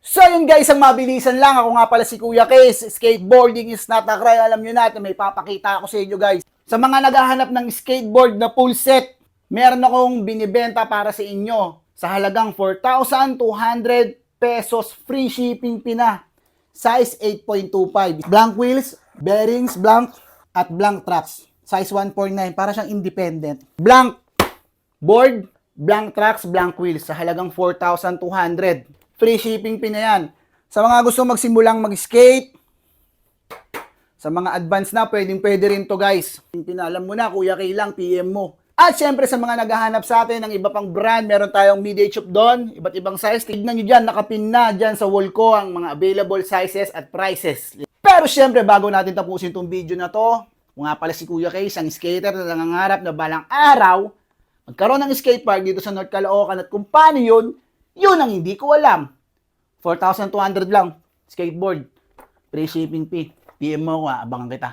So yun guys, ang mabilisan lang. Ako nga pala si Kuya Kes. Skateboarding is not a crime. Alam nyo natin, may papakita ako sa inyo guys. Sa mga naghahanap ng skateboard na full set, meron akong binibenta para sa inyo sa halagang 4,200 pesos. Free shipping pina. Size 8.25. Blank wheels, bearings, blank, at blank tracks. Size 1.9. Para siyang independent. Blank board, blank tracks, blank wheels. Sa halagang 4,200. Free shipping pin na yan. Sa mga gusto magsimulang mag-skate, sa mga advance na, pwede rin to guys. Pinalam mo na, Kuya Kay lang, PM mo. At syempre sa mga naghahanap sa atin ng iba pang brand, meron tayong mid-shop doon, iba't ibang size. Tignan nyo dyan, nakapin na dyan sa wall ko ang mga available sizes at prices. Pero syempre, bago natin tapusin itong video na to, kung nga pala si Kuya Kay, isang skater na nangangarap na balang araw, magkaroon ng skate park dito sa North Caloocan at kung paano yun ang hindi ko alam. 4,200 lang. Skateboard. Free shipping fee. PM mo ko, abangan kita.